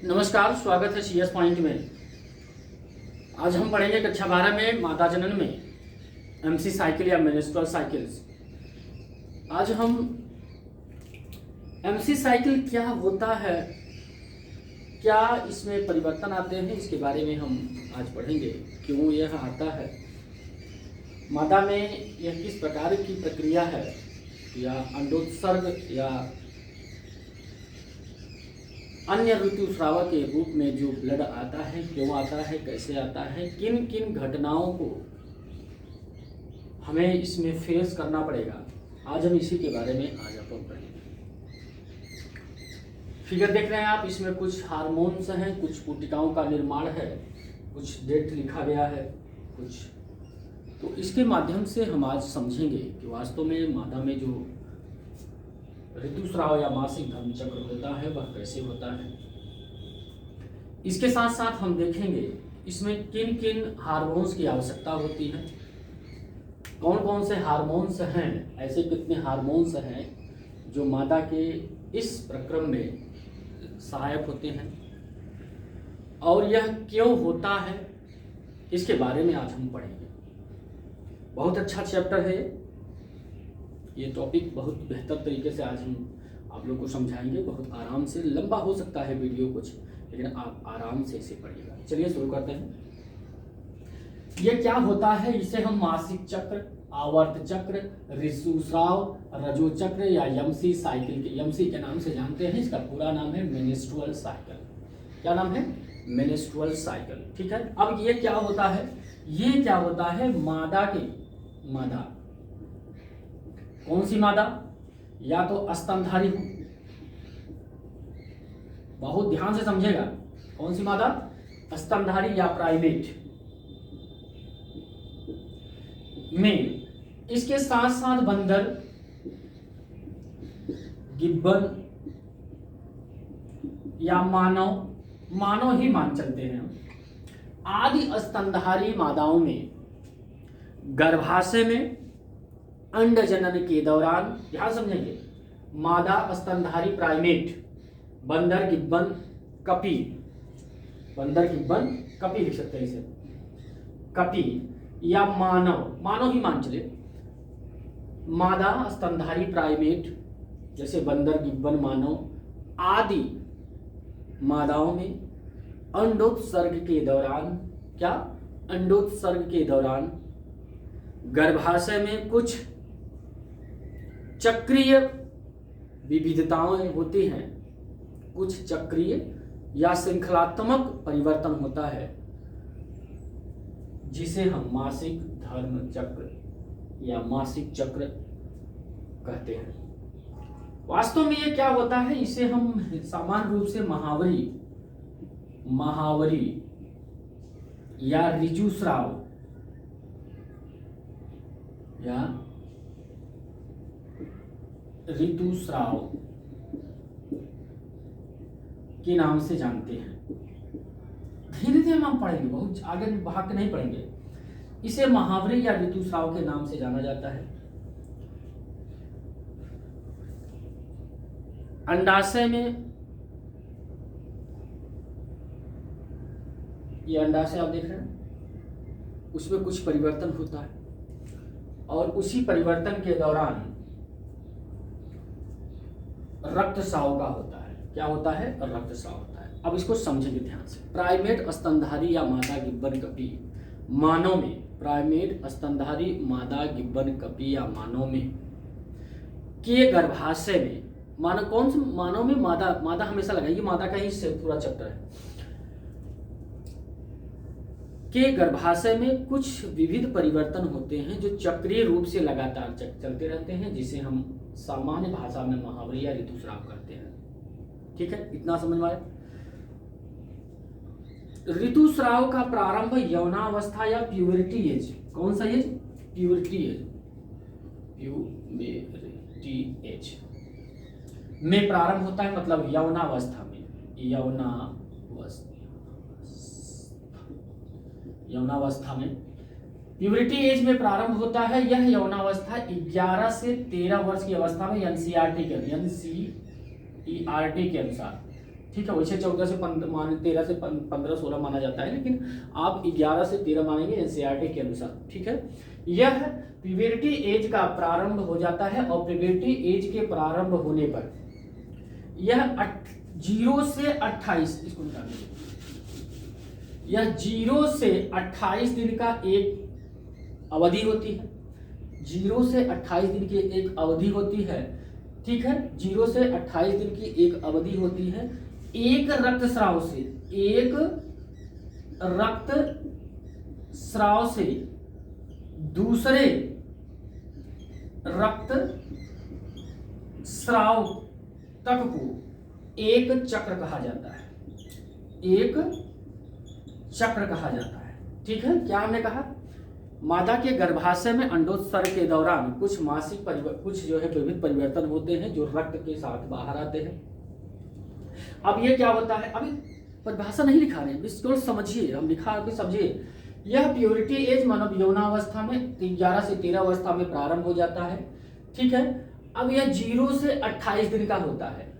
नमस्कार, स्वागत है CS पॉइंट में। आज हम पढ़ेंगे कक्षा 12 में मादा जनन में MC साइकिल या मेंस्ट्रुअल साइकिल्स। आज हम MC साइकिल क्या होता है, क्या इसमें परिवर्तन आते हैं, इसके बारे में हम आज पढ़ेंगे। क्यों यह आता है, मादा में यह किस प्रकार की प्रक्रिया है, या अंडोत्सर्ग या अन्य ऋतुस्राव के रूप में जो ब्लड आता है, क्यों आता है, कैसे आता है, किन किन घटनाओं को हमें इसमें फेस करना पड़ेगा, आज हम इसी के बारे में आज अपन पढ़ेंगे। फिगर देख रहे हैं आप, इसमें कुछ हार्मोन्स हैं, कुछ कोशिकाओं का निर्माण है, कुछ डेट लिखा गया है, कुछ तो इसके माध्यम से हम आज समझेंगे कि वास्तव में मादा में जो ऋतुस्राव या मासिक धर्म चक्र होता है वह कैसे होता है। इसके साथ साथ हम देखेंगे इसमें किन किन हार्मोन्स की आवश्यकता होती है, कौन कौन से हार्मोन्स हैं, ऐसे कितने हार्मोन्स हैं जो मादा के इस प्रक्रम में सहायक होते हैं, और यह क्यों होता है, इसके बारे में आज हम पढ़ेंगे। बहुत अच्छा चैप्टर है ये टॉपिक, बहुत बेहतर तरीके से आज हम आप लोग को समझाएंगे। बहुत आराम से, लंबा हो सकता है वीडियो कुछ, लेकिन आप आराम से इसे पढ़िएगा। चलिए शुरू करते हैं। ये क्या होता है, इसे हम मासिक चक्र, आवर्त चक्र, ऋतुस्राव, रजो चक्र या यमसी साइकिल के यमसी के नाम से जानते हैं। इसका पूरा नाम है मेंस्ट्रुअल साइकिल। क्या नाम है? Menstrual cycle. ठीक है। अब ये क्या होता है, ये क्या होता है, मादा कौन सी मादा, या तो स्तनधारी हो, बहुत ध्यान से समझेगा, कौन सी मादा, स्तनधारी या प्राइमेट में, इसके साथ साथ बंदर, गिब्बन या मानव ही मान चलते हैं आदि स्तनधारी मादाओं में गर्भाशय में अंड जनन के दौरान, ध्यान समझेंगे, मादा स्तनधारी प्राइमेट, बंदर गिब्बन कपी लिख सकते हैं इसे, कपी या मानव ही मान चले, मादा स्तनधारी प्राइमेट जैसे बंदर गिब्बन मानव आदि मादाओं में अंडोत्सर्ग के दौरान, क्या, अंडोत्सर्ग के दौरान गर्भाशय में कुछ चक्रीय विविधताएं होती हैं, कुछ चक्रीय या श्रृंखलात्मक परिवर्तन होता है, जिसे हम मासिक धर्म चक्र या मासिक चक्र कहते हैं। वास्तव में ये क्या होता है, इसे हम सामान्य रूप से महावरी या ऋतुस्राव या ऋतुस्राव के नाम से जानते हैं। धीरे धीरे हम पढ़ेंगे, बहुत आगे भाग के नहीं पढ़ेंगे। इसे महावरी या ऋतुस्राव के नाम से जाना जाता है। अंडाशय में, ये अंडाशय आप देख रहे हैं, उसमें कुछ परिवर्तन होता है, और उसी परिवर्तन के दौरान रक्तस्राव का होता है। क्या होता है? रक्तस्राव होता है। अब इसको समझेंगे ध्यान से। प्राइमेट स्तनधारी या मादा गिब्बन कपी मानव में, प्राइमेट स्तनधारी मादा गिब्बन कपी या मानव में के गर्भाशय में, मानव कौन से मानव में, मादा हमेशा लगाइए, मादा का ही पूरा चैप्टर है, के गर्भाशय में कुछ विविध परिवर्तन होते हैं जो चक्रीय रूप से लगातार चलते रहते हैं, जिसे हम सामान्य भाषा में महावरी या ऋतुस्राव करते हैं। ठीक है, इतना समझ में आया। ऋतुस्राव का प्रारंभ यौनावस्था या प्यूबर्टी एज, कौन सा एज? प्यूबर्टी एज में प्रारंभ होता है, मतलब यौनावस्था में, यौनावस्था में, प्यूबर्टी एज में प्रारंभ होता है। यह यौनावस्था 11 से 13 वर्ष की अवस्था में एनसीईआरटी के अनुसार ठीक है। वैसे 14 से 13 से 15 16 माना जाता है, लेकिन आप 11 से 13 मानेंगे एनसीईआरटी के अनुसार, ठीक है। यह प्यूबर्टी एज का प्रारंभ हो जाता है और प्यूबर्टी एज के प्रारंभ होने पर यह 0 से 28, इसको निकाल दीजिए, यह 0 से 28 दिन का एक अवधि होती है। 0 से 28 दिन की एक अवधि होती है, ठीक है। 0 से 28 दिन की एक अवधि होती है। एक रक्तस्राव से, एक रक्तस्राव से दूसरे रक्त स्राव तक को एक चक्र कहा जाता है, एक चक्र कहा जाता है, ठीक है। क्या हमने कहा, मादा के गर्भाशय में अंडोत्सर्ग के दौरान कुछ मासिक कुछ जो है विविध परिवर्तन होते हैं जो रक्त के साथ बाहर आते हैं। अब ये क्या होता है, अभी परिभाषा नहीं लिखा रहे हैं, इसको समझिए, हम लिखा के समझिए। यह प्यूबर्टी एज मानव यौनावस्था में 11 से 13 अवस्था में प्रारंभ हो जाता है, ठीक है। अब यह 0 से 28 दिन का होता है,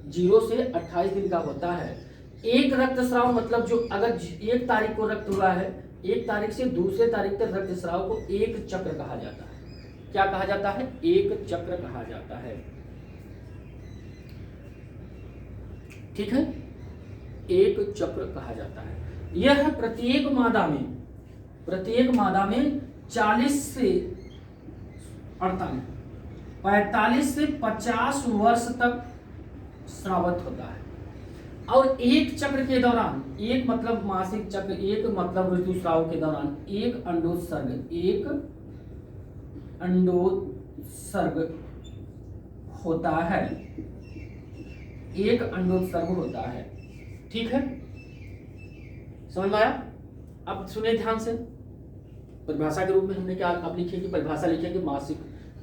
0 से 28 दिन का होता है। एक रक्तस्राव मतलब जो अगर 1 तारीख को रक्त हुआ है, 1 तारीख से दूसरे तारीख तक रक्तस्राव को एक चक्र कहा जाता है। क्या कहा जाता है, एक चक्र कहा जाता है, ठीक है। एक चक्र कहा जाता है। यह प्रत्येक मादा में 40 से 48 45 से 50 वर्ष तक स्रावित होता है। और एक चक्र के दौरान, एक मतलब मासिक चक्र, एक मतलब ऋतुस्राव के दौरान एक अंडोत्सर्ग होता है, एक अंडोत्सर्ग होता है, ठीक है। समझ में आया। अब सुनिए ध्यान से, परिभाषा के रूप में हमने क्या आप लिखेंगे, परिभाषा लिखेंगे मासिक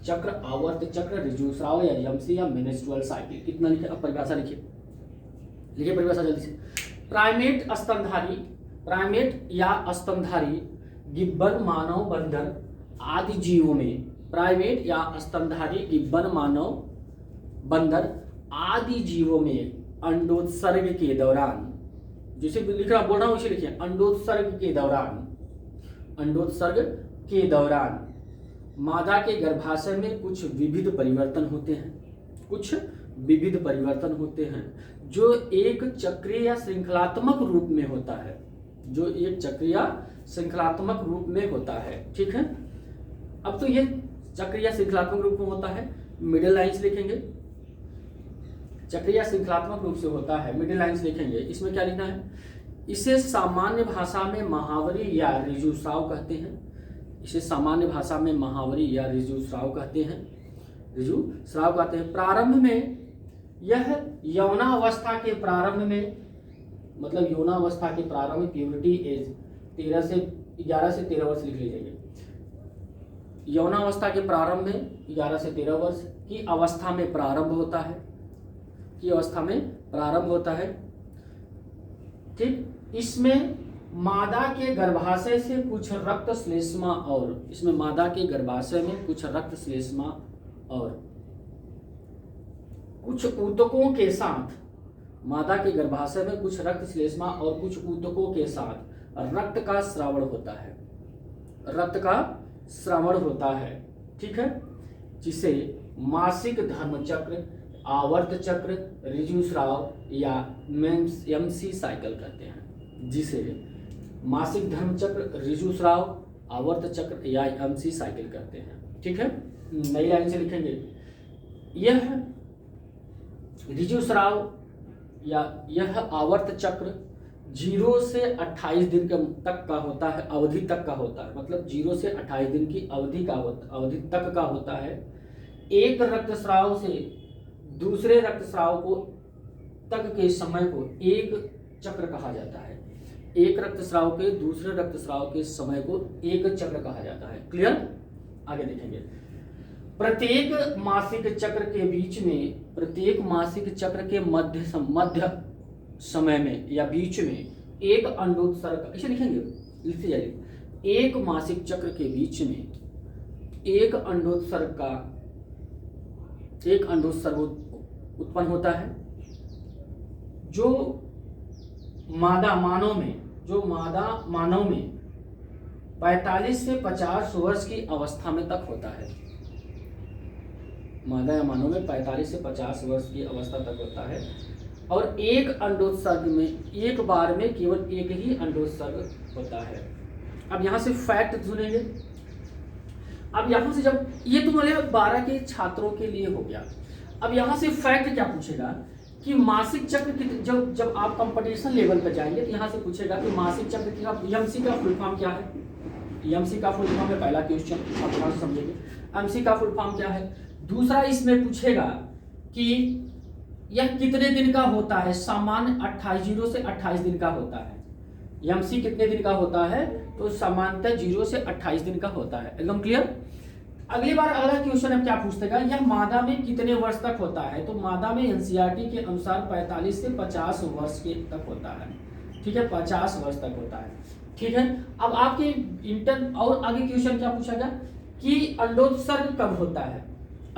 चक्र, आवर्त चक्र, ऋतुस्राव या यमसी या मेंस्ट्रुअल साइकिल। कितना लिखे, अब परिभाषा लिखिए, लिखिए परिभाषा जल्दी से। प्राइमेट या स्तनधारी गिब्बन मानव बंदर आदि जीवों में, प्राइमेट या स्तनधारी गिब्बन मानव बंदर आदि जीवों में अंडोत्सर्ग के दौरान, जैसे लिख रहा बोल रहा हूं उसे लिखिए, अंडोत्सर्ग के दौरान मादा के गर्भाशय में कुछ विविध परिवर्तन होते हैं, जो एक चक्रीय या श्रृंखलात्मक रूप में होता है, ठीक है। अब तो ये चक्रीय श्रृंखलात्मक रूप में होता है, मिडिल लाइन्स लिखेंगे। चक्रीय श्रृंखलात्मक रूप से होता है, मिडिल लाइन्स लिखेंगे। इसमें क्या लिखना है, इसे सामान्य भाषा में महावरी या ऋजुस्राव कहते हैं। प्रारंभ में यह यौनावस्था के प्रारंभ में, मतलब यौनावस्था के प्रारंभ में प्यूबर्टी एज 11 से 13 वर्ष लिख लीजिएगा। यौनावस्था के प्रारंभ में 11 से 13 वर्ष की अवस्था में प्रारंभ होता है, ठीक। इसमें मादा के गर्भाशय से कुछ रक्त श्लेष्मा और कुछ ऊतकों के साथ, मादा के गर्भाशय में कुछ रक्त श्लेष्मा और कुछ ऊतकों के साथ रक्त का श्रावण होता है, ठीक है। जिसे मासिक धर्म चक्र, आवर्त चक्र, ऋजुस्राव या यमसी साइकिल कहते हैं। जिसे मासिक धर्म चक्र, ऋजुस्राव, आवर्त चक्र या यमसी साइकिल कहते हैं, ठीक है। नई लाइन से लिखेंगे, यह ऋजुस्राव या यह आवर्त चक्र 0 से 28 दिन तक का होता है, अवधि तक का होता है, मतलब 0 से 28 दिन की अवधि तक का होता है। एक रक्तस्राव से दूसरे रक्तस्राव को तक के समय को एक चक्र कहा जाता है। एक रक्तस्राव के दूसरे रक्तस्राव के समय को एक चक्र कहा जाता है। क्लियर, आगे देखेंगे। प्रत्येक मासिक चक्र के मध्य समय में या बीच में एक अंडोत्सर्ग, इसे लिखेंगे, लिखते जाइए। एक मासिक चक्र के बीच में एक अंडोत्सर्ग उत्पन्न होता है, जो मादा मानव में 45 से 50 वर्ष की अवस्था में तक होता है। मादा या मानव में 45 से 50 वर्ष की अवस्था तक होता है और एक अंडोत्सर्ग में एक बार में केवल एक ही अंडोत्सर्ग होता है। अब यहाँ से फैक्ट सुनेंगे। अब यहाँ से जब ये तो बोले 12 के छात्रों के लिए हो गया। अब यहाँ से फैक्ट क्या पूछेगा कि मासिक चक्र की जब आप कंपटीशन लेवल पर जाएंगे तो यहाँ से पूछेगा कि मासिक चक्र की एमसी का फुल फॉर्म क्या है। एमसी का फुल फॉर्म है पहला क्वेश्चन, आप ध्यान से समझेंगे। एमसी का फुल फॉर्म क्या है। दूसरा इसमें पूछेगा कि यह कितने दिन का होता है। सामान्य 0 से 28 दिन का होता है। एमसी कितने दिन का होता है तो सामान्यतः 0 से 28 दिन का होता है। एकदम क्लियर। अगली बार अगला क्वेश्चन अब क्या पूछेगा, यह मादा में कितने वर्ष तक होता है। तो मादा में एनसीईआरटी के अनुसार 45 से 50 वर्ष के तक होता है। ठीक है, 50 वर्ष तक होता है। ठीक है, अब आपके इंटर और आगे क्वेश्चन क्या पूछा गया कि अंडोत्सर्ग कब होता है।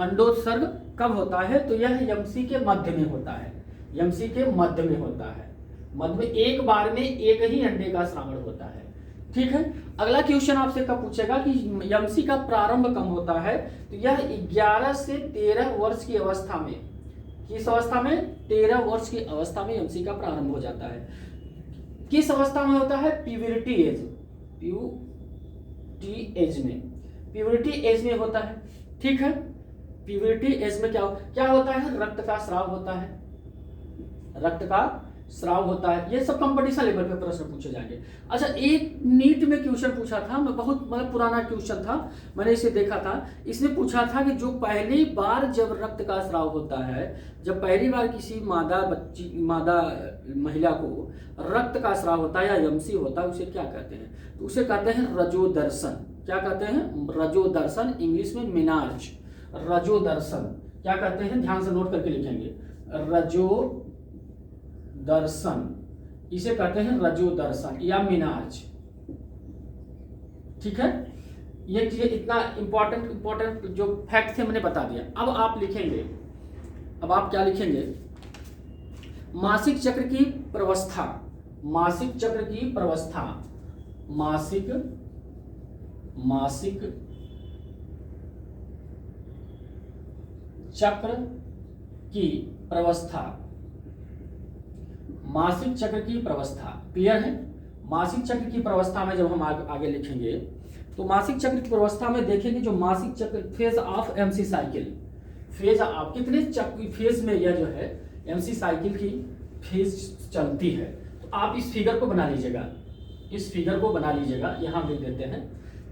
अंडोत्सर्ग कब होता है तो यह एमसी के मध्य में होता है। एमसी के मध्य में होता है। मध्य में एक बार में एक ही अंडे का श्रावण होता है। ठीक है, अगला क्वेश्चन आपसे कब पूछेगा कि एमसी का प्रारंभ कब होता है तो यह 11 से 13 वर्ष की अवस्था में, किस अवस्था में, 13 वर्ष की अवस्था में एमसी का प्रारंभ हो जाता है। किस अवस्था में होता है, प्यूबर्टी एज, प्यूबर्टी एज में होता है। ठीक है, प्यूबर्टी एज में क्या होता है, रक्त का स्राव होता है। रक्त का स्राव होता है। ये सब कंपटीशन लेवल पे प्रश्न पूछे जाएंगे। अच्छा, एक नीट में क्वेश्चन पूछा था, मैं बहुत मतलब पुराना क्वेश्चन था, मैंने इसे देखा था। इसमें पूछा था कि जो पहली बार जब रक्त का स्राव होता है, जब पहली बार किसी मादा महिला को रक्त का स्राव होता है या एमसी होता है, उसे क्या कहते हैं तो उसे कहते हैं रजोदर्शन। क्या कहते हैं, रजोदर्शन, इंग्लिश में मिनार्च। रजोदर्शन क्या कहते हैं, ध्यान से नोट करके लिखेंगे, रजो दर्शन, इसे कहते हैं रजोदर्शन या मिनार्च। ठीक है, ये इतना इंपॉर्टेंट जो फैक्ट थे मैंने बता दिया। अब आप लिखेंगे, अब आप क्या लिखेंगे, मासिक चक्र की प्रवस्था। मासिक चक्र की प्रवस्था, मासिक चक्र की प्रवस्था, मासिक चक्र की प्रवस्था। क्लियर है। मासिक चक्र की प्रवस्था में जब हम आगे लिखेंगे तो मासिक चक्र की प्रवस्था में देखेंगे जो मासिक चक्र phase of MC cycle, phase of कितने फेज में यह जो है एमसी साइकिल की फेज चलती है। तो आप इस फिगर को बना लीजिएगा, इस फिगर को बना लीजिएगा, यहां लिख देते हैं।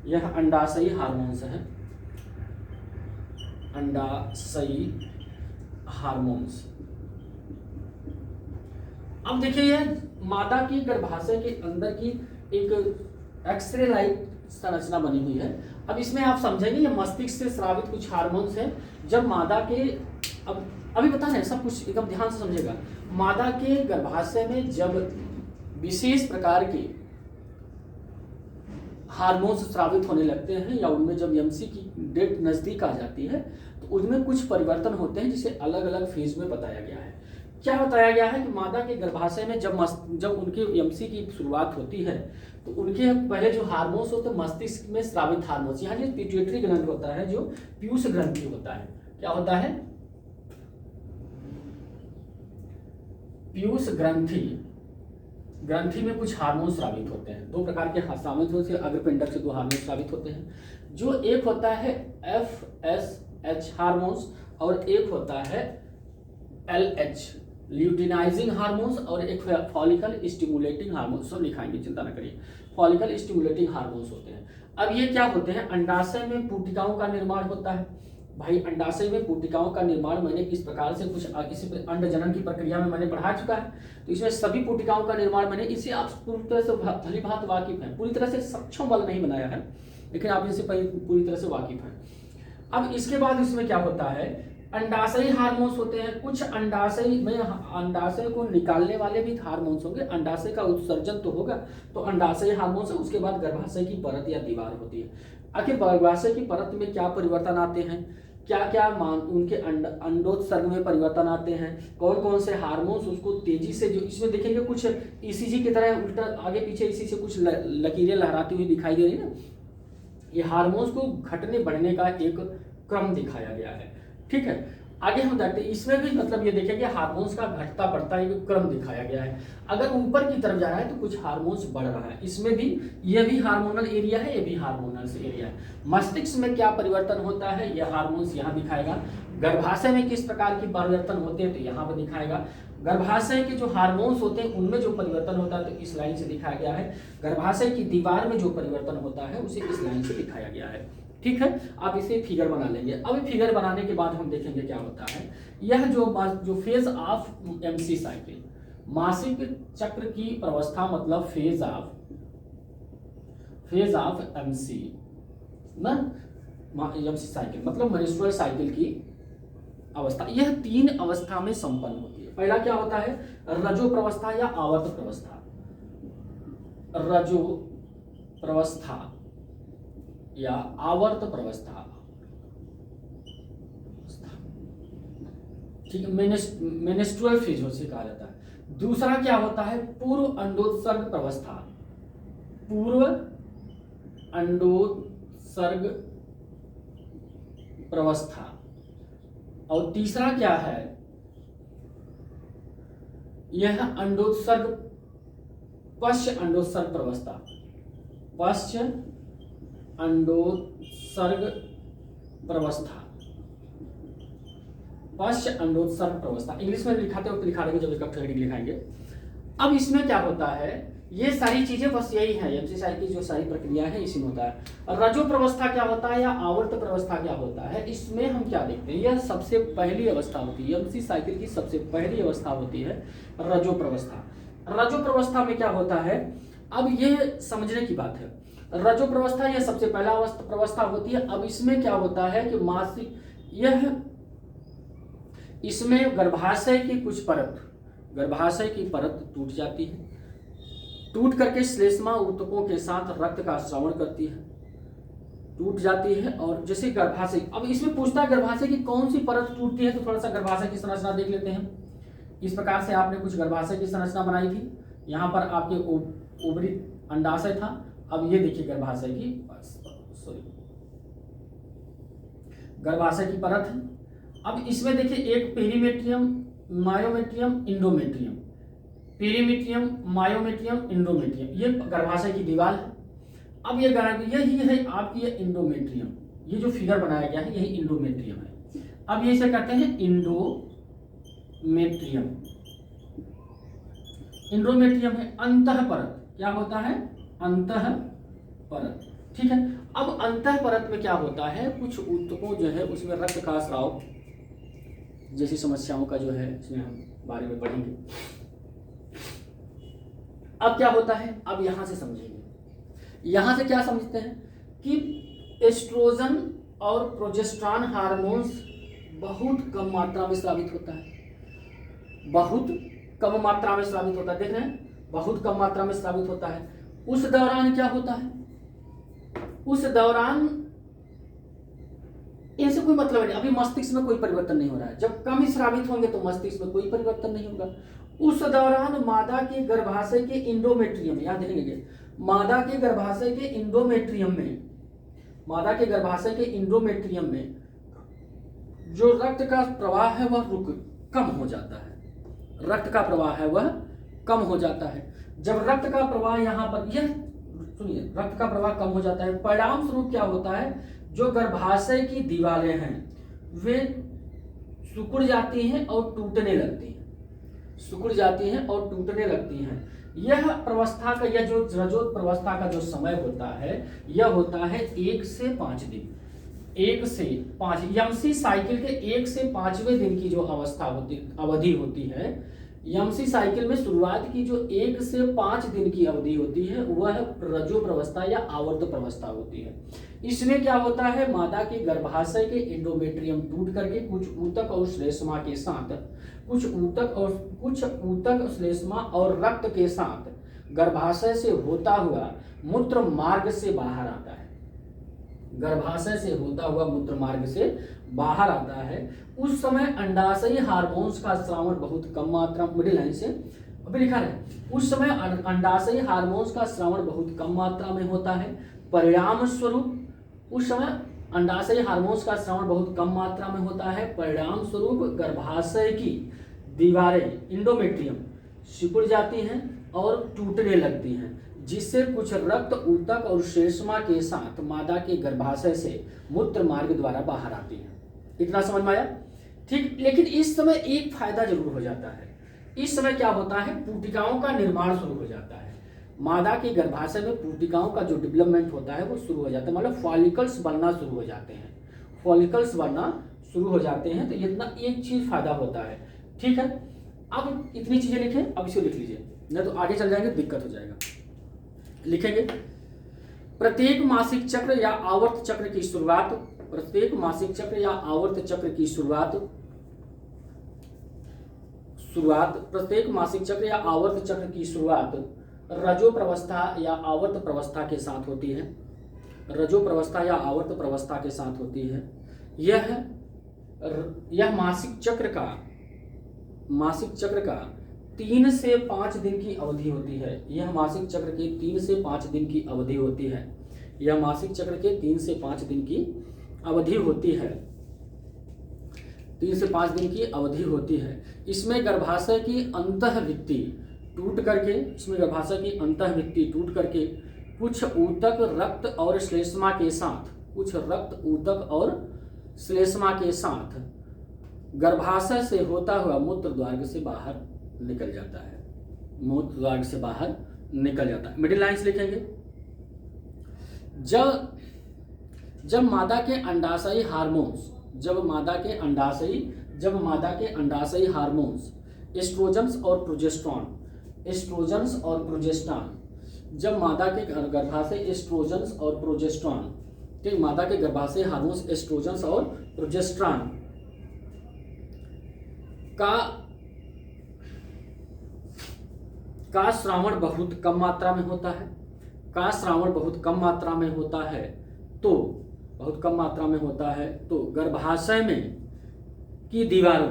यह अंडाशयी हार्मोन्स है, अंडाशयी हार्मोन्स। अब देखिए यह मादा की गर्भाशय के अंदर की एक एक्सरे लाइक संरचना बनी हुई है। अब इसमें आप समझेंगे ये मस्तिष्क से स्रावित कुछ हार्मोन्स हैं। जब मादा के अब अभी बता रहे हैं सब कुछ एकदम ध्यान से समझेगा। मादा के गर्भाशय में जब विशेष प्रकार के हार्मोन्स स्रावित होने लगते हैं या उनमें जब एमसी की डेट नजदीक आ जाती है तो उनमें कुछ परिवर्तन होते हैं जिसे अलग अलग फेज में बताया गया है। क्या बताया गया है कि मादा के गर्भाशय में जब उनके एमसी की शुरुआत होती है तो उनके पहले जो हार्मोन्स होते हैं मस्तिष्क में स्रावित हार्मोन्स, यहाँ जो पिट्यूटरी ग्रंथि होता है, जो पीयूष ग्रंथि होता है, क्या होता है, पीयूष ग्रंथि में कुछ हार्मोन स्रावित होते हैं। दो प्रकार के स्रावित होते हैं, अग्रपिंडक से दो हार्मोन स्रावित होते हैं। जो एक होता है FSH हार्मोन्स और एक होता है LH ल्यूटिनाइजिंग हार्मोन्स और एक फॉलिकल स्टिमुलेटिंग हार्मोन्स। सब लिखाएंगे, चिंता न करिए। फॉलिकल स्टिमुलेटिंग हार्मोन्स होते हैं। अब ये क्या होते हैं, अंडाशय में पुटिकाओं का निर्माण होता है। भाई अंडाशय में पुटिकाओं का निर्माण मैंने इस प्रकार से कुछ इसी अंडजनन की प्रक्रिया में मैंने पढ़ा चुका है। तो इसमें सभी पुटिकाओं का निर्माण मैंने, इसे आप पूरी तरह से भली भांति वाकिफ हैं, पूरी तरह से सक्षम बल नहीं बनाया है लेकिन आप इसे पूरी तरह से वाकिफ हैं। अब इसके बाद इसमें क्या होता है, अंडाशयी हार्मोन्स होते हैं। कुछ अंडाशय में अंडाशय को निकालने वाले भी हार्मोन्स होंगे। अंडाशय का उत्सर्जन तो होगा तो अंडाशयी हार्मोन्स है। उसके बाद गर्भाशय की परत या दीवार होती है। आखिर गर्भाशय की परत में क्या परिवर्तन आते हैं क्या क्या मान उनके अंडोत्सर्ग में परिवर्तन आते हैं, कौन कौन से हार्मोन्स उसको तेजी से, जो इसमें देखेंगे कुछ ईसीजी की तरह उल्टा आगे पीछे इसी से कुछ लकीरें लहराती हुई दिखाई दे रही है ना, ये हार्मोन्स को घटने बढ़ने का एक क्रम दिखाया गया है। ठीक है, आगे हम देखते हैं, इसमें भी मतलब ये देखेंगे हार्मोन्स का घटता बढ़ता एक क्रम दिखाया गया है। अगर ऊपर की तरफ जा रहा है तो कुछ हार्मोन्स बढ़ रहा है, इसमें भी ये भी हार्मोनल एरिया है, ये भी हार्मोनल एरिया है। मस्तिष्क में क्या परिवर्तन होता है, यह हार्मोन्स यहाँ दिखाएगा। गर्भाशय में किस प्रकार की परिवर्तन होते हैं तो यहाँ पर दिखाएगा। गर्भाशय के जो हार्मोन्स होते हैं उनमें जो परिवर्तन होता है तो इस लाइन से दिखाया गया है। गर्भाशय की दीवार में जो परिवर्तन होता है उसे इस लाइन से दिखाया गया है। ठीक है, आप इसे फिगर बना लेंगे। अब फिगर बनाने के बाद हम देखेंगे क्या होता है। यह जो फेज ऑफ एमसी साइकिल, मासिक चक्र की प्रवस्था, मतलब फेज ऑफ एमसी ना, एमसी साइकिल मतलब मेंस्ट्रुअल साइकिल की अवस्था, यह 3 अवस्था में संपन्न होती है। पहला क्या होता है, रजो प्रवस्था या आवर्त प्रवस्था। रजो प्रवस्था या आवर्त प्रवस्था, ठीक है, मेनिस्ट्रुअल फेज उसे कहा जाता है। दूसरा क्या होता है, पूर्व अंडोत्सर्ग प्रवस्था, पूर्व अंडोत्सर्ग प्रवस्था। और तीसरा क्या है, यह अंडोत्सर्ग, पश्च अंडोत्सर्ग प्रवस्था, पश्च अंडोत्सर्ग प्रवस्था, पश्च अंडोत्सर्ग प्रवस्था। इंग्लिश में लिखाते वक्त लिखा देंगे जब इसका हेडिंग लिखाएंगे। अब इसमें क्या होता है, ये सारी चीजें बस यही है, एमसी साइकिल की जो सारी प्रक्रिया है इसी में होता है। रजो प्रवस्था क्या होता है या आवर्त प्रवस्था क्या होता है, इसमें हम क्या देखते हैं, यह सबसे पहली अवस्था होती है, एमसी साइकिल की सबसे पहली अवस्था होती है रजो प्रवस्था। रजो प्रवस्था में क्या होता है, अब ये समझने की बात है। रजो प्रवस्था यह सबसे पहला प्रवस्था होती है। अब इसमें क्या होता है कि मासिक, यह इसमें गर्भाशय की कुछ परत, गर्भाशय की परत टूट जाती है, टूट करके श्लेष्मा ऊतकों के साथ रक्त का श्रवण करती है, टूट जाती है। और जैसे गर्भाशय, अब इसमें पूछता है गर्भाशय की कौन सी परत टूटती है, तो थोड़ा सा गर्भाशय की संरचना देख लेते हैं। इस प्रकार से आपने कुछ गर्भाशय की संरचना बनाई थी, यहाँ पर आपके ओवरी अंडाशय था। अब ये देखिए गर्भाशय की, सॉरी, गर्भाशय की परत है। अब इसमें देखिए एक perimetrium, myometrium, endometrium, perimetrium, myometrium, endometrium, ये गर्भाशय की दीवार है। अब ये यही है आपकी ये इंडोमेट्रियम, ये जो फिगर बनाया गया है यही इंडोमेट्रियम है। अब ये इसे कहते हैं इंडोमेट्रियम। इंडोमेट्रियम है अंतः परत, क्या होता है, अंतः परत। ठीक है, अब अंतः परत में क्या होता है, कुछ ऊतकों जो है उसमें रक्त का स्राव जैसी समस्याओं का जो है इसमें हम बारे में पढ़ेंगे। अब क्या होता है, अब यहां से समझेंगे। यहां से क्या समझते हैं कि एस्ट्रोजन और प्रोजेस्टेरॉन हार्मोन्स बहुत कम मात्रा में स्रावित होता है, बहुत कम मात्रा में स्रावित होता है, देख रहे हैं, बहुत कम मात्रा में स्रावित होता है। उस दौरान क्या होता है, उस दौरान ऐसे कोई मतलब नहीं, अभी मस्तिष्क में कोई परिवर्तन नहीं हो रहा है। जब कम स्रावित होंगे तो मस्तिष्क में कोई परिवर्तन नहीं होगा। उस दौरान मादा के गर्भाशय के इंडोमेट्रियम, याद रखेंगे, मादा के गर्भाशय के इंडोमेट्रियम में, मादा के गर्भाशय के इंडोमेट्रियम में जो रक्त का प्रवाह है वह कम हो जाता है, रक्त का प्रवाह है वह कम हो जाता है। जब रक्त का प्रवाह यहाँ पर, यह सुनिए, रक्त का प्रवाह कम हो जाता है, परिणाम स्वरूप क्या होता है, जो गर्भाशय की दीवारें हैं वे सिकुड़ जाती हैं और टूटने लगती हैं, सिकुड़ जाती हैं और टूटने लगती हैं। यह प्रवस्था का, यह जो रजोत प्रवस्था का जो समय होता है यह होता है 1 से 5 दिन, 1 से 5 एमसी साइकिल के 1 से 5वें दिन की जो अवस्था होती, अवधि होती है, एमसी साइकिल में शुरुआत की जो 1 से 5 दिन की अवधि होती है वह रजो प्रवस्था या आवर्त प्रवस्था होती है। इसमें क्या होता है, मादा के गर्भाशय के एंडोमेट्रियम टूट करके कुछ ऊतक और श्लेष्मा के साथ, कुछ ऊतक श्लेष्मा और रक्त के साथ गर्भाशय से होता हुआ मूत्र मार्ग से बाहर आता है, गर्भाशय से होता हुआ मूत्र मार्ग से बाहर आता है, उस समय अंडाशयी हार्मोन्स का स्रावण बहुत कम मात्रा, मिडिल लाइन से अभी लिखा है, उस समय अंडाशयी हार्मोन्स का स्रावण बहुत कम मात्रा में होता है। परिणाम स्वरूप उस समय अंडाशयी हार्मोन्स का स्रावण बहुत कम मात्रा में होता है। परिणाम स्वरूप गर्भाशय की दीवारें इंडोमेट्रियम सिकुड़ जाती हैं और टूटने लगती हैं, जिससे कुछ रक्त ऊतक और श्लेष्मा के साथ मादा के गर्भाशय से मूत्र मार्ग द्वारा बाहर आती है। इतना समझ में आया? ठीक। लेकिन इस समय एक फायदा जरूर हो जाता है। इस समय क्या होता है, पूटिकाओं का निर्माण शुरू हो जाता है। मादा के गर्भाशय में पूटिकाओं का जो डेवलपमेंट होता है वो शुरू हो जाता है, मतलब फॉलिकल्स बनना शुरू हो जाते हैं, फॉलिकल्स बनना शुरू हो जाते हैं। तो इतना एक चीज फायदा होता है। ठीक है, अब इतनी चीजें लिखें, अब इसको लिख लीजिए, नहीं तो आगे चल जाएंगे दिक्कत हो जाएगा। लिखेंगे प्रत्येक मासिक चक्र या आवर्त चक्र की शुरुआत, प्रत्येक मासिक चक्र या आवर्त चक्र की शुरुआत प्रत्येक मासिक चक्र या आवर्त चक्र की शुरुआत रजो प्रवस्था या आवर्त प्रवस्था के साथ होती है। रजो प्रवस्था या आवर्त प्रवस्था के साथ होती है। यह मासिक चक्र का 3 से 5 दिन की अवधि होती है। यह मासिक चक्र के 3 से 5 दिन की अवधि होती है। यह मासिक चक्र के 3 से 5 दिन की अवधि होती है। 3 से 5 दिन की अवधि होती है। इसमें गर्भाशय की अंतःभित्ति टूट करके कुछ ऊतक रक्त और श्लेष्मा के साथ गर्भाशय से होता हुआ मूत्र द्वार से बाहर निकल जाता है। मिडिल लाइन से लिखेंगे, जब मादा के अंडाशयी हार्मोन्स एस्ट्रोजन्स और प्रोजेस्टेरॉन, जब मादा के गर्भाशय एस्ट्रोजन्स और प्रोजेस्टेरॉन, ठीक, मादा के गर्भाशय हार्मोन्स एस्ट्रोजन्स और प्रोजेस्टेरॉन का श्रावण बहुत कम मात्रा में होता है। तो गर्भाशय की दीवार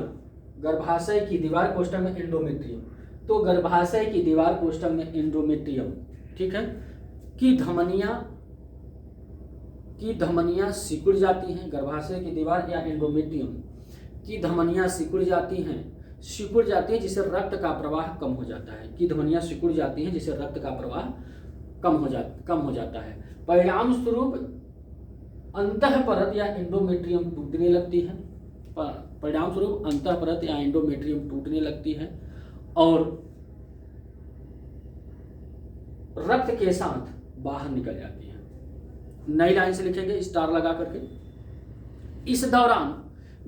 कोष्ठक में एंडोमेट्रियम, तो गर्भाशय की दीवार कोष्ठक में एंडोमेट्रियम, ठीक है, की धमनियां सिकुड़ जाती हैं। गर्भाशय की दीवार या एंडोमेट्रियम की धमनियां सिकुड़ जाती हैं, जिससे रक्त का प्रवाह कम हो जाता है। कम हो जाता है। परिणाम स्वरूप अंतःपरत या एंडोमेट्रियम टूटने लगती है और रक्त के साथ बाहर निकल जाती है। नई लाइन से लिखेंगे स्टार लगा करके। इस दौरान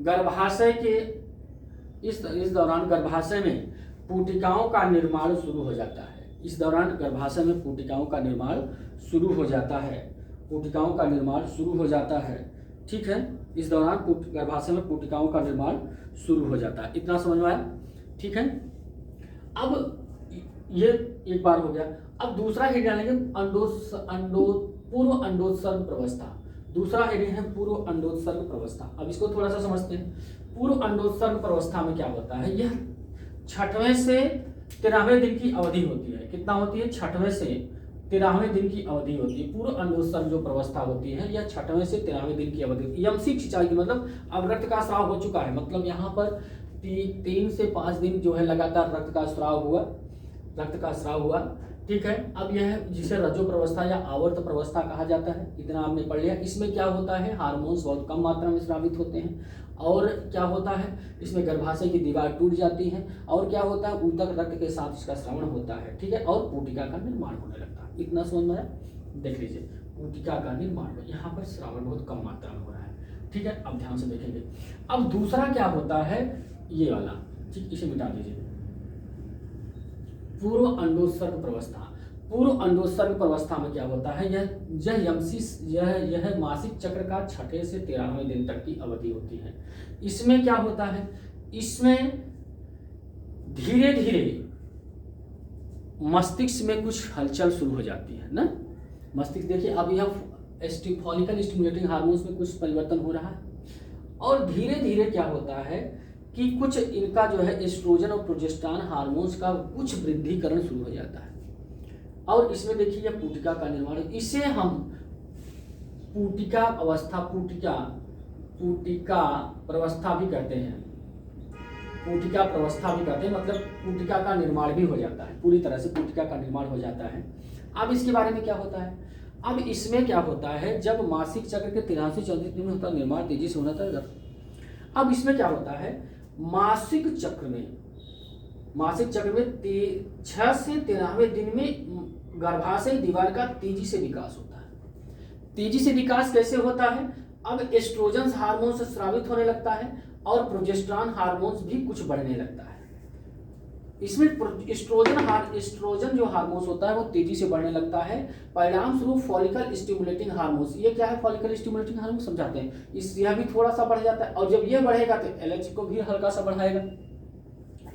गर्भाशय में पूटिकाओं का निर्माण शुरू हो जाता है। ठीक है, इस दौरान गर्भाशय में पूटिकाओं का निर्माण शुरू हो जाता है। इतना समझ में आया? ठीक है, अब ये एक बार हो गया। अब दूसरा हेडिंग डालेंगे पूर्व अंडोत्सर्ग प्रवस्था। दूसरा हेडिंग है पूर्व अंडोत्सर्ग प्रवस्था। अब इसको थोड़ा सा समझते हैं। पूर्व अंडोत्सर्ग प्रवस्था में क्या होता है? यह 6वें से 13वें दिन की अवधि होती है। कितना होती है? 6वें से 13वें दिन की अवधि होती है। पूर्व अंडोत्सर्ग जो प्रवस्था होती है यह 6वें से 13वें दिन की अवधि। यमसी खिंचाई की मतलब अब रक्त का स्राव हो चुका है, मतलब यहाँ पर 3 से 5 दिन जो है लगातार रक्त का स्राव हुआ। ठीक है, अब यह जिसे रजो प्रवस्था या आवर्त प्रवस्था कहा जाता है, इतना आपने पढ़ लिया। इसमें क्या होता है? हार्मोन्स बहुत कम मात्रा में स्रावित होते हैं और क्या होता है? इसमें गर्भाशय की दीवार टूट जाती है और क्या होता है? ऊतक रक्त के साथ इसका श्रवण होता है। ठीक है, और पूटिका का निर्माण होने लगता है। इतना समझ में आया? देख लीजिए, पूटिका का निर्माण यहाँ पर श्रावण बहुत कम मात्रा में हो रहा है। ठीक है, अब ध्यान से देखेंगे। अब दूसरा क्या होता है? ये वाला, ठीक, इसे मिटा दीजिए। पूर्व अंडोत्सर्ग प्रवस्था में क्या होता है? यह मासिक चक्र का 6 से 13वें दिन तक की अवधि होती है। इसमें क्या होता है? इसमें धीरे धीरे मस्तिष्क में कुछ हलचल शुरू हो जाती है ना। मस्तिष्क देखिए, अब यह फॉलिकल स्टिमुलेटिंग हार्मोन्स में कुछ परिवर्तन हो रहा है और धीरे धीरे क्या होता है कि कुछ इनका जो है एस्ट्रोजन और प्रोजेस्टेरॉन हार्मोन्स का कुछ वृद्धिकरण शुरू हो जाता है और इसमें देखिए यह पुटिका का निर्माण, इसे हम पुटिका अवस्था, पुटिका प्रवस्था भी कहते हैं, पुटिका प्रवस्था भी कहते हैं, मतलब पुटिका का निर्माण भी हो जाता है, पूरी तरह से पुटिका का निर्माण हो जाता है। अब इसके बारे में क्या होता है, अब इसमें क्या होता है, जब मासिक चक्र के 83-34 दिन में होता है निर्माण तेजी से होना था। अब इसमें क्या होता है, मासिक चक्र में 6 से 13वें दिन में गर्भाशय दीवार का तेजी से विकास होता है। तेजी से विकास कैसे होता है, अब एस्ट्रोजन हार्मोन से स्रावित होने लगता है और प्रोजेस्टेरॉन हार्मोन्स भी कुछ बढ़ने लगता है। इसमें एस्ट्रोजन जो हार्मोन्स होता है वो तेजी से बढ़ने लगता है, परिणाम स्वरूप फॉलिकल स्टिमुलेटिंग हार्मोन्स, ये क्या है फॉलिकल स्टिमुलेटिंग हार्मोन समझाते हैं, यह भी थोड़ा सा बढ़ जाता है और जब ये बढ़ेगा तो एलएच को भी हल्का सा बढ़ाएगा,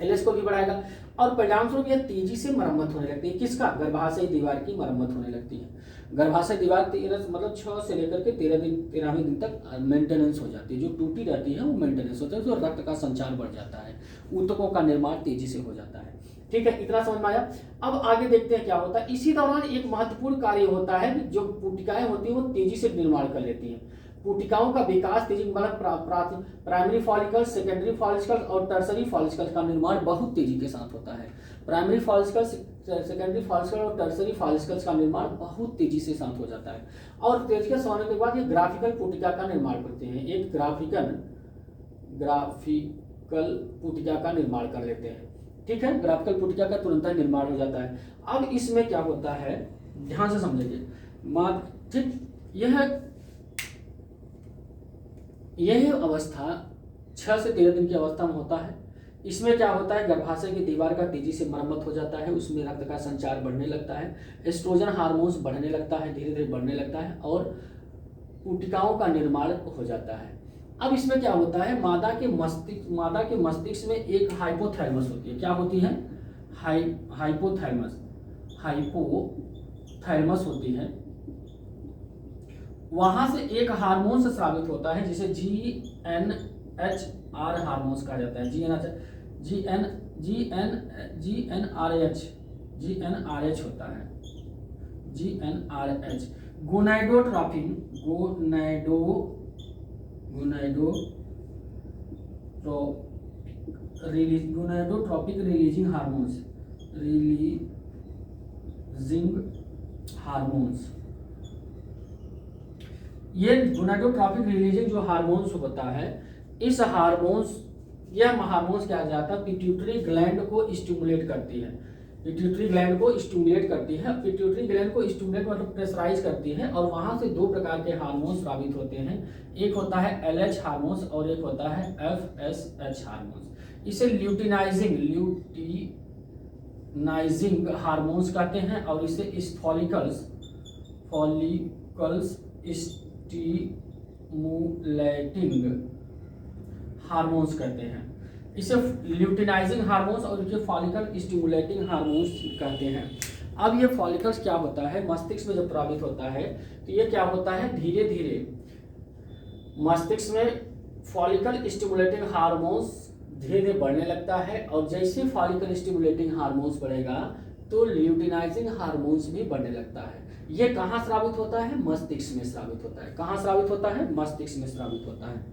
एलएच को भी बढ़ाएगा और परिणाम स्वरूप यह तेजी से मरम्मत होने लगती है। किसका, गर्भाशय दीवार की मरम्मत होने लगती है। गर्भाशय दीवार मतलब 6 से लेकर के 13वें दिन तक मेंटेनेंस हो जाती है, जो टूटी रहती है वो मेंटेनेंस होता है, तो रक्त का संचार बढ़ जाता है, ऊतकों का निर्माण तेजी से हो जाता है। ठीक है, इतना समझ में आया। अब आगे देखते हैं क्या होता है। इसी दौरान एक महत्वपूर्ण कार्य होता है, जो पुटिकाएं होती हैं वो तेजी से निर्माण कर लेती हैं। पुटिकाओं का विकास तेजी, मतलब प्राइमरी फॉलिकल्स, सेकेंडरी फॉलिकल्स और टर्सरी फॉलिकल्स का निर्माण बहुत तेजी के साथ होता है। प्राइमरी फॉलिकल्स, सेकेंडरी फॉलिकल्स और टर्सरी फॉलिकल्स का निर्माण बहुत तेजी से साथ हो जाता है और तेजी के होने के बाद ये ग्राफिकल पुटिका का निर्माण करते हैं, एक ग्राफिकल पुटिका का निर्माण कर लेते हैं। ठीक है, ग्राफिकल पुटिका का तुरंत निर्माण हो जाता है। अब इसमें क्या होता है, ध्यान से समझिए, ठीक, यह अवस्था 6 से 13 दिन की अवस्था में होता है। इसमें क्या होता है, गर्भाशय की दीवार का तेजी से मरम्मत हो जाता है, उसमें रक्त का संचार बढ़ने लगता है, एस्ट्रोजन हार्मोन्स बढ़ने लगता है, धीरे धीरे बढ़ने लगता है और पुटिकाओं का निर्माण हो जाता है। अब इसमें क्या होता है, मादा के मस्तिष्क में एक हाइपोथैलेमस होती है। क्या होती है, हाइपोथैलेमस होती है। वहां से एक हार्मोन से स्रावित होता है जिसे GnHR हार्मोन्स कहा जाता है। GnRH होता है, GnRH। गोनाडोट्रोपिक रिलीजिंग हार्मोन्स, ये गोनाडोट्रोपिक रिलीजिंग जो हार्मोन्स होता है, इस हार्मोन्स क्या जाता है, पिट्यूटरी ग्लैंड को स्टिमुलेट करती है, पिट्यूटरी ग्लैंड को स्टिमुलेट मतलब प्रेशराइज करती है और वहां से 2 प्रकार के हार्मोन्स स्रावित होते हैं, एक होता है LH हार्मोन्स और एक होता है FSH हार्मोन्स। इसे ल्यूटिनाइजिंग हार्मोन्स कहते हैं और इसे फॉलिकल्स स्टिमुलेटिंग हार्मोन्स कहते हैं। इसे ल्यूटिनाइजिंग हार्मोन्स और इसे फॉलिकल स्टिमुलेटिंग हार्मोन्स कहते हैं। अब ये फॉलिकल्स क्या होता है, मस्तिष्क में जब प्रभावित होता है तो ये क्या होता है, धीरे धीरे मस्तिष्क में फॉलिकल स्टिमुलेटिंग हार्मोन्स धीरे धीरे बढ़ने लगता है और जैसे फॉलिकल स्टिमुलेटिंग हार्मोन्स बढ़ेगा तो ल्यूटिनाइजिंग हार्मोन्स भी बढ़ने लगता है। ये कहाँ स्रावित होता है, मस्तिष्क में स्रावित होता है। कहाँ स्रावित होता है, मस्तिष्क में स्रावित होता है।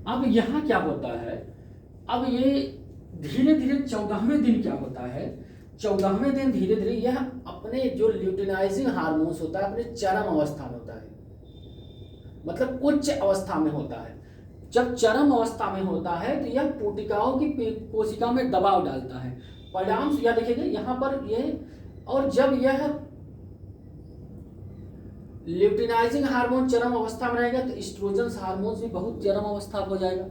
अब यहाँ क्या होता है, अब ये धीरे धीरे 14वें दिन क्या होता है, 14वें दिन धीरे धीरे यह अपने जो ल्यूटिनाइजिंग हार्मोन्स होता है अपने चरम अवस्था में होता है, मतलब उच्च अवस्था में होता है। जब चरम अवस्था में होता है तो यह पुटिकाओं की कोशिका में दबाव डालता है, परिणाम यह देखिएगा यहाँ पर ये, और जब यह ल्यूटिनाइजिंग हार्मोन चरम अवस्था में रहेगा तो एस्ट्रोजन हार्मोन्स भी बहुत चरम अवस्था हो जाएगा।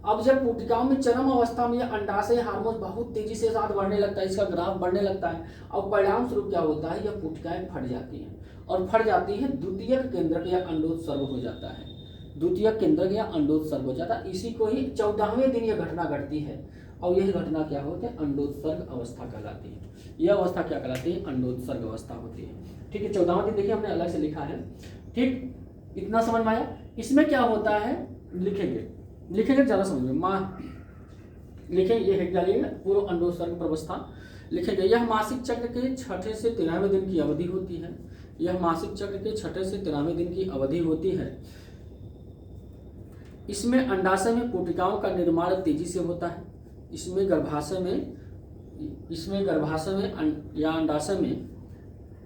अब जब पुटिकाओं में चरम अवस्था में अंडाशय हार्मोन बहुत तेजी से साथ बढ़ने लगता है, इसका ग्राफ बढ़ने लगता है और परिणाम स्वरूप क्या होता है, यह पुटिकाएं फट जाती हैं और फट जाती है द्वितीयक केंद्रक या अंडोत्सर्ग हो जाता है, द्वितीयक केंद्रक या अंडोत्सर्ग हो जाता है। इसी को ही 14वें दिन यह घटना घटती है और यह घटना क्या होती है, अंडोत्सर्ग अवस्था कहलाती है। यह अवस्था क्या कहलाती है, अंडोत्सर्ग अवस्था होती है। ठीक है, 14वां दिन देखिए हमने अलग से लिखा है। ठीक, इतना समझ में आया। इसमें क्या होता है, लिखेंगे ज़्यादा समझ में, लिखेंगे, ये हेड डालिएगा, पूर्व अंडोत्सर्ग प्रवस्था लिखेंगे। यह मासिक चक्र के 6 से 13वें दिन की अवधि होती है। यह मासिक चक्र के 6 से 13वें दिन की अवधि होती है। इसमें अंडाशय में कोशिकाओं का निर्माण तेजी से होता है। इसमें गर्भाशय में या अंडाशय में,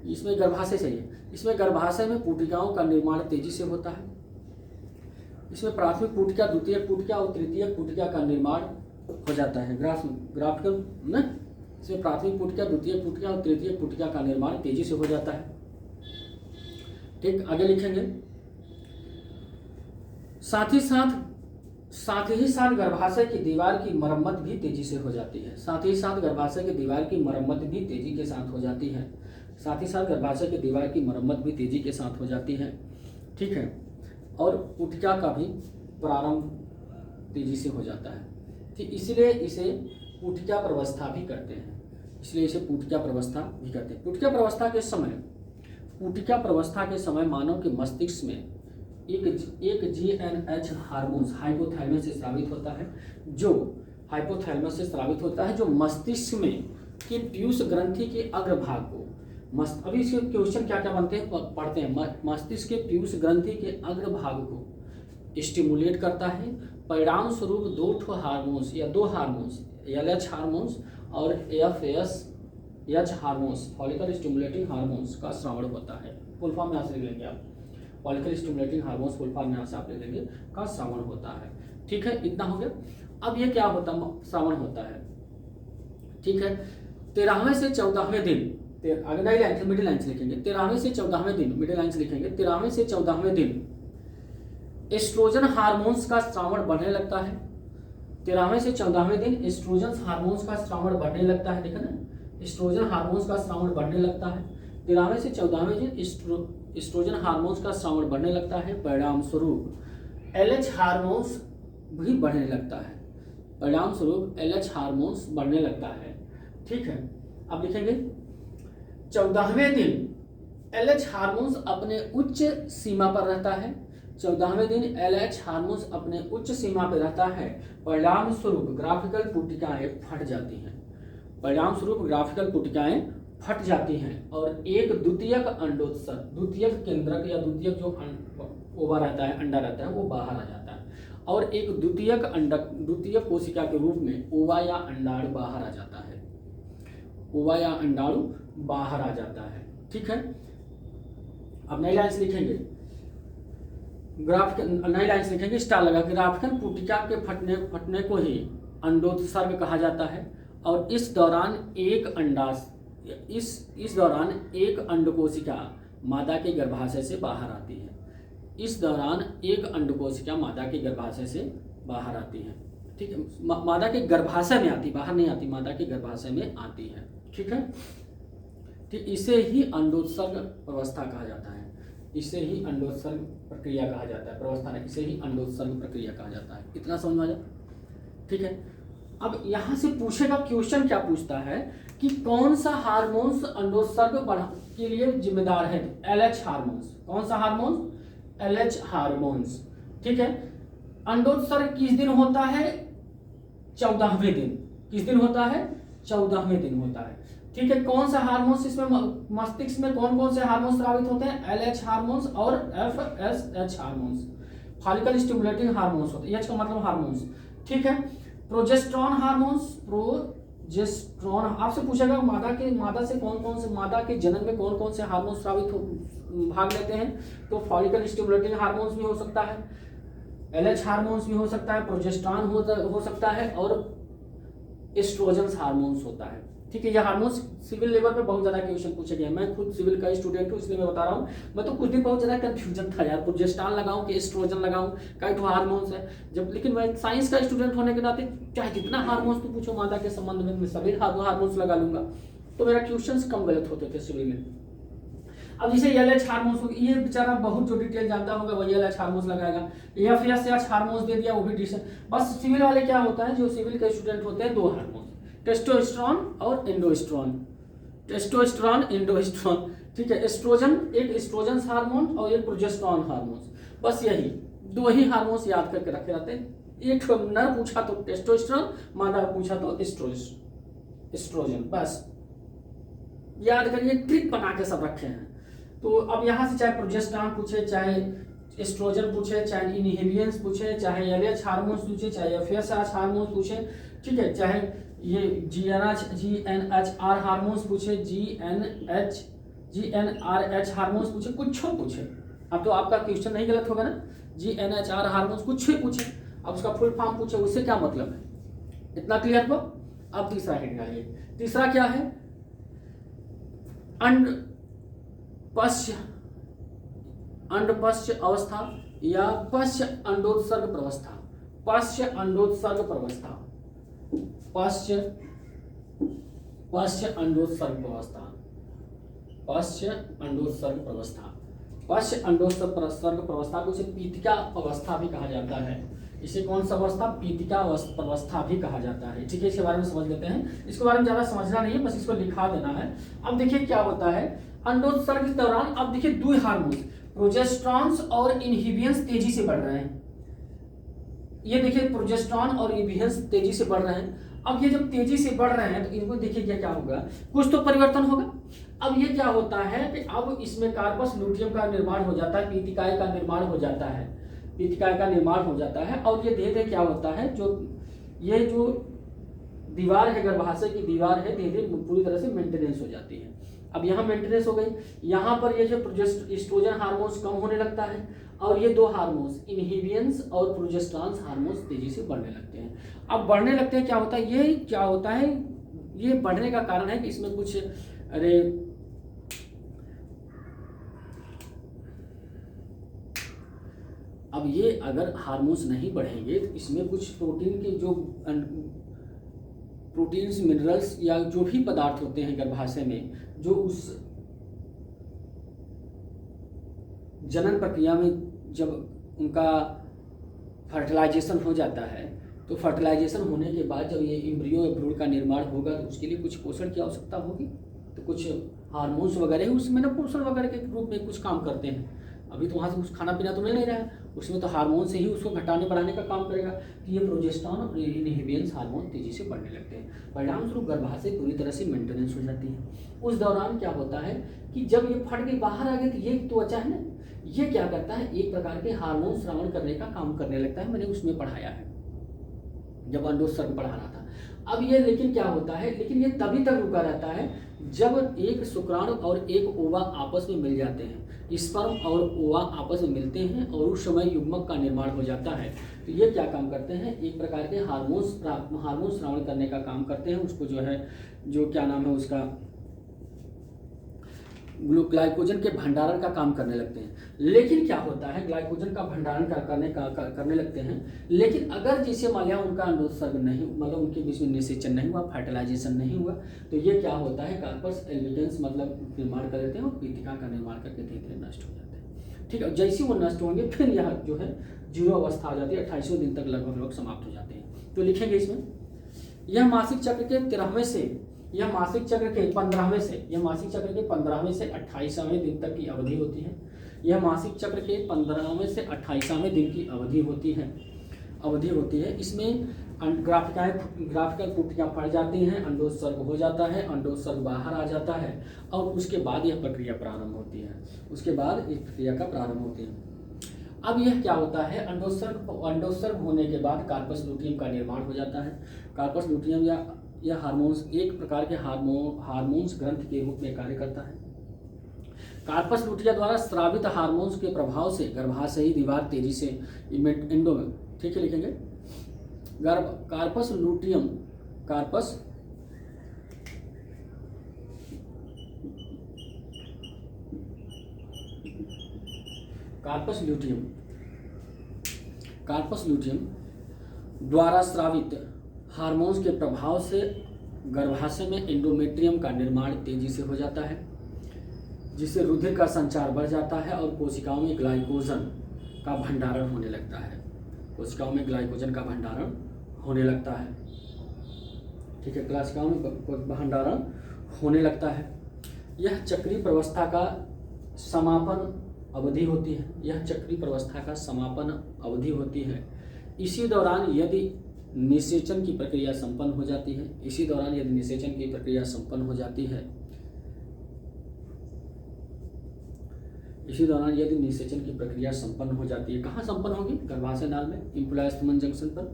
इसमें गर्भाशय चाहिए, इसमें गर्भाशय में कोशिकाओं का निर्माण तेजी से होता है। इसमें प्राथमिक कोशिका, द्वितीय कोशिका और तृतीय कोशिका का निर्माण हो जाता है। ग्राफिकल ना, इसमें प्राथमिक कोशिका, द्वितीय कोशिका और तृतीय कोशिका का निर्माण तेजी से हो जाता है। ठीक, आगे लिखेंगे। साथ ही साथ गर्भाशय की दीवार की मरम्मत भी तेजी से हो जाती है। साथ ही साथ गर्भाशय की दीवार की मरम्मत भी तेजी के साथ हो जाती है। साथ ही साथ गर्भाशय की दीवार की मरम्मत भी तेजी के साथ हो जाती है। ठीक है, और कोशिका का भी प्रारंभ तेजी से हो जाता है। ठीक, इसलिए इसे कोशिका प्रवस्था भी करते हैं। कोशिका प्रवस्था के समय मानव के मस्तिष्क में एक GnH हार्मोन हाइपोथैलेमस से स्रावित होता है, जो मस्तिष्क में कि पीयूष ग्रंथि के अग्रभाग को, अभी इसके क्वेश्चन क्या क्या बनते हैं पढ़ते हैं। मस्तिष्क के पीयूष ग्रंथि के अग्रभाग को स्टिमुलेट करता है। परिणाम स्वरूप दो हार्मोन्स LH हार्मोन्स और FSH hormones, follicle stimulating hormones का स्रावण होता है। फुल फॉर्म यहाँ से लिख लेंगे आप, follicle stimulating hormones full form यहाँ से आप लिख लेंगे, का स्रावण होता है। ठीक है, इतना हो गया। अब ये क्या होता है, श्रावण होता है। ठीक है, 13वें से 14वें दिन, अगर नई लाइन से मिडिल लाइन से लिखेंगे, 13वें से 14वें दिन, मिडिल लाइन से लिखेंगे, 13वें से 14वें दिन एस्ट्रोजन हार्मोन्स का स्रावण बढ़ने लगता है। 13वें से 14वें दिन एस्ट्रोजन हार्मोन्स का स्रावण बढ़ने लगता है। देखा ना, एस्ट्रोजन हार्मोन्स का स्रावण बढ़ने लगता है। 13वें से 14वें दिन एस्ट्रोजन हार्मोन्स का स्रावण बढ़ने लगता है। परिणाम स्वरूप LH हार्मोन्स भी बढ़ने लगता है। LH हार्मोन्स बढ़ने लगता है। ठीक है, अब लिखेंगे 14वें दिन LH हार्मोन्स अपने उच्च सीमा पर रहता है। 14वें दिन LH हार्मोन्स अपने उच्च सीमा पर रहता है। परिणाम स्वरूप ग्राफिकल कोशिकाएं फट जाती हैं और एक द्वितीयक अंडोत्सर्ग, द्वितीयक केंद्रक या द्वितीयक जो ओवा रहता है, अंडा रहता है, वो बाहर आ जाता है और एक द्वितीयक कोशिका के रूप में ओवा या अंडाणु बाहर आ जाता है। ठीक है, अब नई लाइन से लिखेंगे, स्टार लगा के, ग्राफिकल कोशिका के फटने को ही अंडोत्सर्ग कहा जाता है और इस दौरान एक अंडकोशिका मादा के गर्भाशय से बाहर आती है। ठीक है, मादा के गर्भाशय में आती, बाहर नहीं आती, मादा के गर्भाशय में आती है। ठीक है, ठीक, इसे ही अंडोत्सर्ग प्रवस्था कहा जाता है। इसे ही अंडोत्सर्ग प्रक्रिया कहा जाता है। इतना समझ में आ जाए। ठीक है, अब यहाँ से पूछेगा, क्वेश्चन क्या पूछता है कि कौन सा हार्मोन्स अंडोत्सर्ग के लिए जिम्मेदार है। LH हार्मोन्स, कौन सा हार्मोन, LH हार्मोन्स। ठीक है, अंडोत्सर्ग किस दिन होता है, 14वें दिन। किस दिन होता है, 14वें दिन होता है। ठीक है, कौन सा हार्मोन्स, इसमें मस्तिष्क में कौन कौन से हार्मोन्स स्रावित होते हैं, LH हार्मोन्स और FSH hormones, follicle stimulating hormones होते हैं। H का मतलब हार्मोन्स। ठीक है, प्रोजेस्टेरॉन हार्मोन्स, आपसे पूछेगा मादा से मादा के जनन में कौन कौन से हार्मोन्स भाग लेते हैं, तो फॉलिकल स्टिमुलेटिंग हार्मोन्स भी हो सकता है, LH हार्मोन्स भी हो सकता है, प्रोजेस्टेरॉन हो सकता है और एस्ट्रोजन हार्मोन्स होता है। ठीक है, ये हार्मोन्स सिविल लेवल पे बहुत ज्यादा क्वेश्चन पूछे गए। मैं खुद सिविल का स्टूडेंट हूँ, इसलिए मैं बता रहा हूँ। मैं तो कुछ दिन बहुत ज्यादा कंफ्यूजन था यार, प्रोजेस्टेरॉन लगाऊं कि एस्ट्रोजन लगाऊं, कई तो हार्मोन्स है जब, लेकिन मैं साइंस का स्टूडेंट होने के नाते चाहे जितना हार्मोन्स तो पूछो मादा के संबंध में, मैं सभी हार्मोन्स लगा लूंगा, तो मेरा क्वेश्चन कम गलत होते थे सिविल में। अब जैसे LH हार्मोन्स, ये बेचारा बहुत जो डिटेल जानता होगा वही LH हार्मोन्स लगाएगा। FSH हार्मोन्स दे दिया, वो भी डिटेल। बस सिविल वाले क्या होता है, जो सिविल के स्टूडेंट होते हैं, 2 हार्मोन, टेस्टोस्टेरोन और एंडोस्टेरोन। ठीक है। एस्ट्रोजन, एक एस्ट्रोजन हार्मोन और एक प्रोजेस्टेरॉन हार्मोन, बस यही दो ही हार्मोन्स याद करके रखे रहते हैं। एक नर पूछा तो टेस्टोस्टेरोन, मादा पूछा तो एस्ट्रोजन, बस याद करिए, ट्रिक बना के सब रखे हैं। तो अब यहाँ से चाहे प्रोजेस्टेरॉन पूछे, चाहे एस्ट्रोजन पूछे, चाहे इनहिबियंस पूछे, चाहे एलएच हार्मोन्स पूछे, चाहे एफएसएच हार्मोन्स पूछे, ठीक है, चाहे ये जीएनएचआर हार्मोन्स पूछे, जीएनआरएच हार्मोन्स पूछे, कुछ पूछे। अब तो आपका क्वेश्चन नहीं गलत होगा ना, जीएनएचआर हार्मोन्स कुछ पूछे, अब उसका फुल फॉर्म पूछे, उससे क्या मतलब है, इतना क्लियर हो। अब तीसरा हेड डालिए। तीसरा क्या है, अंडपश्य अवस्था या पश्य अंडोत्सर्ग प्रवस्था। पश्य अंडोत्सर्ग प्रवस्था, पश्य अंडोत्सर्ग प्रवस्था, पश्य अंडोत्सर्ग प्रवस्था। पश्य अंडोत्सर्ग प्रवस्था को इसे पीतिका अवस्था भी कहा जाता है। इसे कौन सा अवस्था, पीतिका प्रवस्था भी कहा जाता है। ठीक है, इसके बारे में समझ लेते हैं। इसके बारे में ज्यादा समझना नहीं है, बस इसको लिखा देना है। अब देखिए क्या होता है अंडोत्सर्ग के दौरान। अब देखिए दो हार्मोन प्रोजेस्टेरॉन्स और इनहिबियंस तेजी से बढ़ रहे हैं। ये देखिए प्रोजेस्टेरॉन और इनहिबियंस तेजी से बढ़ रहे हैं। अब ये जब तेजी से बढ़ रहे हैं तो इनको देखिए क्या होगा, कुछ तो परिवर्तन होगा। अब ये क्या होता है कि अब इसमें कार्पस लूटियम का निर्माण हो जाता है, पीतिकाय का निर्माण हो जाता है, पीतिकाय का निर्माण हो जाता है। और ये धीरे धीरे क्या होता है, ये जो दीवार है, गर्भाशय की दीवार है, धीरे धीरे पूरी तरह से मेंटेनेंस हो जाती है। अब यहाँ मेंटेनेंस हो गई, यहाँ पर ये जो एस्ट्रोजन हार्मोन्स कम होने लगता है और ये दो हार्मोन्स इनहिबियंस और प्रोजेस्टेरॉन हार्मोन्स तेजी से बढ़ने लगते हैं। अब बढ़ने लगते हैं क्या होता है, ये क्या होता है, ये बढ़ने का कारण है कि इसमें कुछ अब ये अगर हार्मोन्स नहीं बढ़ेंगे तो इसमें कुछ प्रोटीन के जो प्रोटीन्स, मिनरल्स या जो भी पदार्थ होते हैं गर्भाशय में, जो उस जनन प्रक्रिया में जब उनका फर्टिलाइजेशन हो जाता है, तो फर्टिलाइजेशन होने के बाद जब ये एम्ब्रियो या भ्रूण का निर्माण होगा तो उसके लिए कुछ पोषण की आवश्यकता होगी। तो कुछ हार्मोन्स वगैरह उसमें ना पोषण वगैरह के रूप में कुछ काम करते हैं। अभी तो वहाँ से कुछ खाना पीना तो मिल नहीं रहा है, उसमें तो हार्मोन से ही उसको घटाने बढ़ाने का काम करेगा। तो ये प्रोजेस्टेरॉन और इनहिबियंस हार्मोन तेजी से बढ़ने लगते हैं। परिणाम स्वरूप गर्भाशय पूरी तरह से मेंटेनेंस हो जाती है। उस दौरान क्या होता है कि जब ये फट के बाहर आ गए तो ये त्वचा है ना, ये क्या करता है, एक प्रकार के हार्मोन श्रवण करने का काम करने लगता है। मैंने उसमें पढ़ाया है जब अंडोत्सर्ग पढ़ा रहा था। अब ये लेकिन क्या होता है, लेकिन ये तभी तक रुका रहता है जब एक शुक्राणु और एक ओवा आपस में मिल जाते हैं, स्पर्म और ओवा आपस में मिलते हैं और उस समय युग्मक का निर्माण हो जाता है। तो ये क्या काम करते हैं, एक प्रकार के हार्मोन श्रवण करने का काम करते हैं। उसको जो है, जो क्या नाम है उसका, ग्लाइकोजन के भंडारण का काम करने लगते हैं। लेकिन क्या होता है, ग्लाइकोजन का भंडारण करने लगते हैं, लेकिन अगर जैसे मान लिया उनका अंडोत्सर्ग नहीं, मतलब उनके बीच में निषेचन नहीं हुआ, फर्टिलाइजेशन नहीं हुआ, तो ये क्या होता है, कार्पस एल्बिगेंस मतलब निर्माण कर देते हैं और पीतिका का निर्माण करके धीरे धीरे नष्ट हो जाते हैं। ठीक है, जैसे वो नष्ट होंगे फिर यह जो है जीरो अवस्था आ जाती है, 28वें दिन तक लगभग समाप्त हो जाते हैं। तो लिखेंगे इसमें, यह मासिक चक्र के 13वें से, यह मासिक चक्र के 15वें से, यह मासिक चक्र के 15वें से 28वें दिन तक की अवधि होती है। यह मासिक चक्र के 15वें से 28वें दिन की अवधि होती है। इसमें ग्राफिकल त्रुटियां पड़ जाती हैं, अंडोत्सर्ग हो जाता है, अंडोत्सर्ग बाहर आ जाता है और उसके बाद यह प्रक्रिया प्रारंभ होती है। उसके बाद इस प्रक्रिया का प्रारंभ होती है। अब यह क्या होता है, अंडोत्सर्ग होने के बाद कार्पस लूटियम का निर्माण हो जाता है। कार्पस लूटियम या यह हार्मोन्स एक प्रकार के हार्मोन्स ग्रंथ के रूप में कार्य करता है। कार्पस लूटिया द्वारा स्रावित हार्मोन्स के प्रभाव से गर्भाशयी दीवार तेजी से एंडो में, ठीक है लिखेंगे, कार्पस लूटियम, कार्पस लूटियम द्वारा स्रावित हार्मोन्स के प्रभाव से गर्भाशय में एंडोमेट्रियम का निर्माण तेजी से हो जाता है, जिससे रुधिर का संचार बढ़ जाता है और कोशिकाओं में ग्लाइकोजन का भंडारण होने लगता है। कोशिकाओं में ग्लाइकोजन का भंडारण होने लगता है। ठीक है, कोशिकाओं में भंडारण होने लगता है। यह चक्रीय प्रवस्था का समापन अवधि होती है। यह चक्रीय प्रवस्था का समापन अवधि होती है। इसी दौरान यदि निषेचन की प्रक्रिया संपन्न हो जाती है, इसी दौरान यदि निषेचन की प्रक्रिया संपन्न हो जाती है, इसी दौरान यदि निषेचन की प्रक्रिया संपन्न हो जाती है, कहाँ संपन्न होगी? गर्भाशय नाल में, इम्प्लाइस्तमन जंक्शन पर,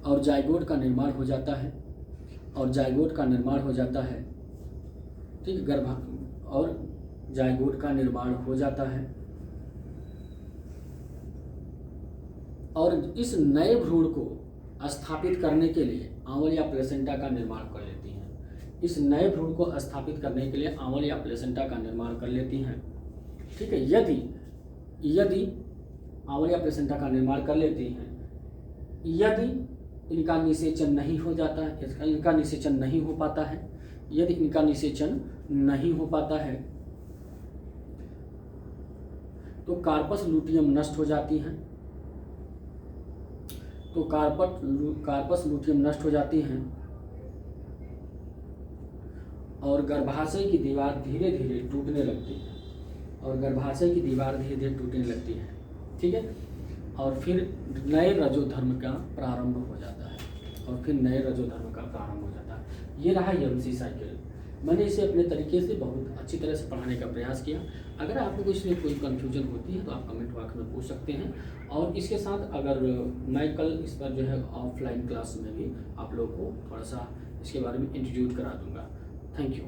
और जाइगोट का निर्माण हो जाता है, और जाइगोट का निर्माण हो जाता है, ठीक, और जाइगोट का निर्माण हो जाता है, और इस नए भ्रूण को स्थापित करने के लिए आंवल या प्लेसेंटा का निर्माण कर लेती हैं। इस नए भ्रूण को स्थापित करने के लिए आंवल या प्लेसेंटा का निर्माण कर लेती हैं, ठीक है। यदि आंवल या प्लेसेंटा का निर्माण कर लेती हैं, यदि इनका निषेचन नहीं हो जाता है, इनका निषेचन नहीं हो पाता है, यदि इनका निषेचन नहीं हो पाता है तो कार्पस लूटियम नष्ट हो जाती हैं, तो कार्पस लूटियम नष्ट हो जाती हैं और गर्भाशय की दीवार धीरे धीरे टूटने लगती है, और गर्भाशय की दीवार धीरे धीरे टूटने लगती है, ठीक है। और फिर नए रजोधर्म का प्रारंभ हो जाता है, और फिर नए रजोधर्म का प्रारंभ हो जाता है। ये रहा यमसी साइकिल। मैंने इसे अपने तरीके से बहुत अच्छी तरह से पढ़ाने का प्रयास किया। अगर आपको इसमें कोई कन्फ्यूजन होती है तो आप कमेंट बॉक्स में पूछ सकते हैं, और इसके साथ अगर मैं कल इस पर जो है ऑफलाइन क्लास में भी आप लोग को थोड़ा सा इसके बारे में इंट्रोड्यूस करा दूंगा। Thank you.